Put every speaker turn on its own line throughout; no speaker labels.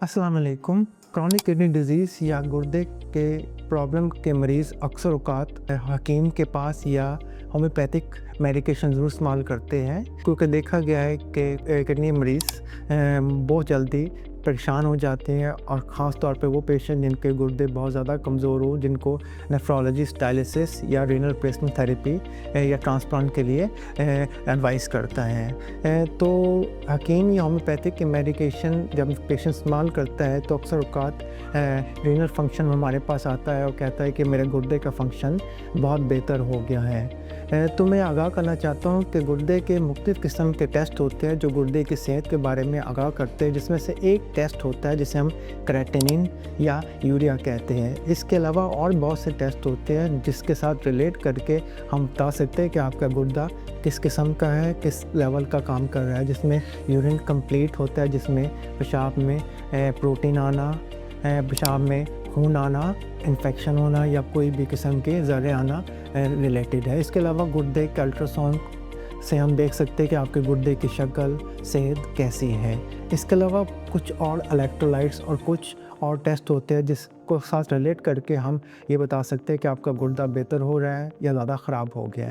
अस्सलाम वालेकुम। Chronic kidney disease या गुर्दे के प्रॉब्लम के मरीज़ अक्सर औक़ात हकीम के पास या होम्योपैथिक मेडिकेशन ज़रूर इस्तेमाल करते हैं, क्योंकि देखा गया है कि किडनी मरीज़ बहुत जल्दी परेशान हो जाते हैं, और ख़ास तौर पे वो पेशेंट जिनके गुर्दे बहुत ज़्यादा कमज़ोर हो, जिनको नेफ्रोलॉजिस्ट डायलिसिस या रीनल रिप्लेसमेंट थेरेपी या ट्रांसप्लांट के लिए एडवाइस करता है। तो हकीम या होम्योपैथिक के मेडिकेशन जब पेशेंट इस्तेमाल करता है तो अक्सर औक़ात रीनल फंक्शन हमारे पास आता है और कहता है कि मेरे गुर्दे का फंक्शन बहुत बेहतर हो गया है। तो मैं आगाह करना चाहता हूँ कि गुर्दे के मुख्तलिफ़ किस्म के टेस्ट होते हैं जो गुर्दे की सेहत के बारे में आगाह करते हैं, जिसमें से एक टेस्ट होता है जिसे हम क्रेटिनिन या यूरिया कहते हैं। इसके अलावा और बहुत से टेस्ट होते हैं जिसके साथ रिलेट करके हम बता सकते हैं कि आपका गुर्दा किस किस्म का है, किस लेवल का काम कर रहा है, जिसमें यूरिन कंप्लीट होता है, जिसमें पेशाब में प्रोटीन आना, पेशाब में खून आना, इन्फेक्शन होना या कोई भी किस्म के ज़र्रे आना रिलेटेड है। इसके अलावा गुर्दे के अल्ट्रासाउंड से हम देख सकते हैं कि आपके गुर्दे की शक्ल, सेहत कैसी है। इसके अलावा कुछ और इलेक्ट्रोलाइट्स और कुछ और टेस्ट होते हैं जिसको साथ रिलेट करके हम ये बता सकते हैं कि आपका गुर्दा बेहतर हो रहा है या ज़्यादा ख़राब हो गया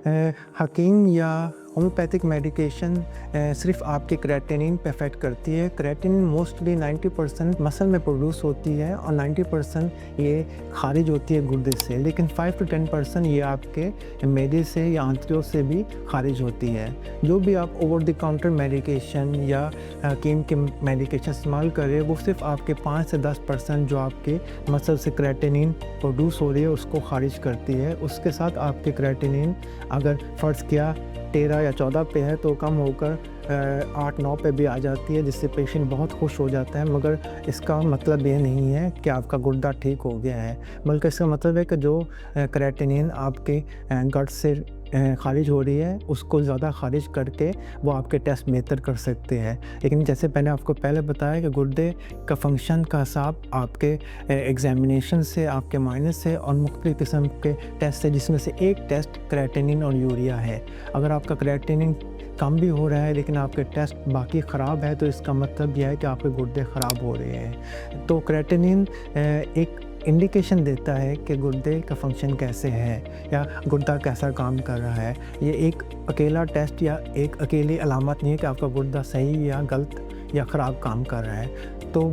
है। हकीम या होम्योपैथिक मेडिकेशन सिर्फ आपके क्रेटिनिन पे अफेक्ट करती है। क्रेटिनिन मोस्टली 90% मसल में प्रोड्यूस होती है और 90% ये खारिज होती है गुर्दे से, लेकिन 5 to 10% ये आपके मैदे से या आंतड़ियों से भी खारिज होती है। जो भी आप ओवर द काउंटर मेडिकेशन या हकीम के मेडिकेशन इस्तेमाल कर रहे हैं वो सिर्फ आपके 5 से 10% जो आपके मसल से क्रेटिनिन प्रोड्यूस हो रही है उसको खारिज करती है। उसके साथ आपके क्रेटिनिन अगर फ़र्ज़ किया 13 या 14 पे है तो कम होकर 8-9 पे भी आ जाती है, जिससे पेशेंट बहुत खुश हो जाता है। मगर इसका मतलब ये नहीं है कि आपका गुर्दा ठीक हो गया है, बल्कि इसका मतलब है कि जो क्रेटिनिन आपके गट से खारिज हो रही है उसको ज़्यादा खारिज करके वो आपके टेस्ट बेहतर कर सकते हैं। लेकिन जैसे मैंने आपको पहले बताया कि गुर्दे का फंक्शन का हिसाब आपके एग्जामिनेशन से, आपके मायने से और मुख्तलिफ़ किस्म के टेस्ट से, जिसमें से एक टेस्ट क्रेटिनिन और यूरिया है। अगर आपका क्रेटिनिन कम भी हो रहा है लेकिन आपके टेस्ट बाकी ख़राब है तो इसका मतलब यह है कि आपके गुर्दे ख़राब हो रहे हैं। तो क्रेटिनिन एक इंडिकेशन देता है कि गुर्दे का फंक्शन कैसे है या गुर्दा कैसा काम कर रहा है। ये एक अकेला टेस्ट या एक अकेली अलामत नहीं है कि आपका गुर्दा सही या गलत या ख़राब काम कर रहा है। तो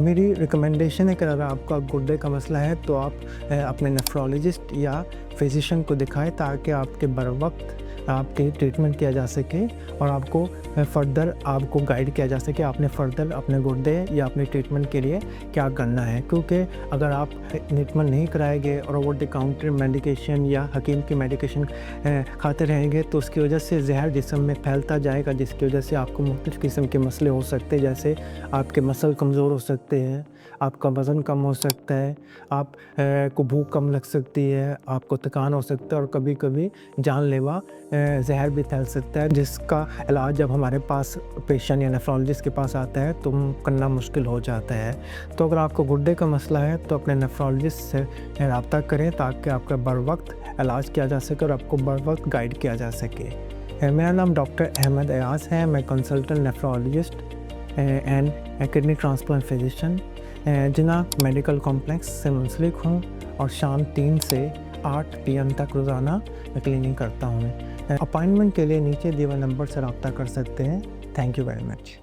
मेरी रिकमेंडेशन है कि अगर आपका गुर्दे का मसला है तो आप अपने नेफ्रोलॉजिस्ट या फिजिशियन को दिखाएं ताकि आपके बर वक्त आपके ट्रीटमेंट किया जा सके और आपको फ़र्दर आपको गाइड किया जा सके आपने फ़र्दर अपने गुर्दे या अपने ट्रीटमेंट के लिए क्या करना है। क्योंकि अगर आप ट्रीटमेंट नहीं कराएंगे और ओवर द काउंटर मेडिकेशन या हकीम की मेडिकेशन खाते रहेंगे तो उसकी वजह से जहर जिस्म में फैलता जाएगा, जिसकी वजह से आपको मुख्तलिफ़ किस्म के मसले हो सकते हैं, जैसे आपके मसल कमज़ोर हो सकते हैं, आपका वज़न कम हो सकता है, आप को भूख कम लग सकती है, आपको थकान हो सकता है और कभी कभी जानलेवा जहर भी फैल सकता है, जिसका इलाज जब हमारे पास पेशेंट या नेफ्रोलॉजिस्ट के पास आता है तो करना मुश्किल हो जाता है। तो अगर आपको गुर्दे का मसला है तो अपने नेफ्रोलॉजिस्ट से रब्ता करें ताकि आपका बर वक्त इलाज किया जा सके और आपको बर वक्त गाइड किया जा सके। मेरा नाम डॉक्टर अहमद अयाज़ है। मैं consultant nephrologist and kidney transplant physician Jinnah medical complex से मुंसलिक हूँ और शाम 3 से 8 PM तक रोज़ाना क्लिनिक करता हूँ। अपॉइंटमेंट के लिए नीचे दिए हुए नंबर से रब्ता कर सकते हैं। Thank you very much.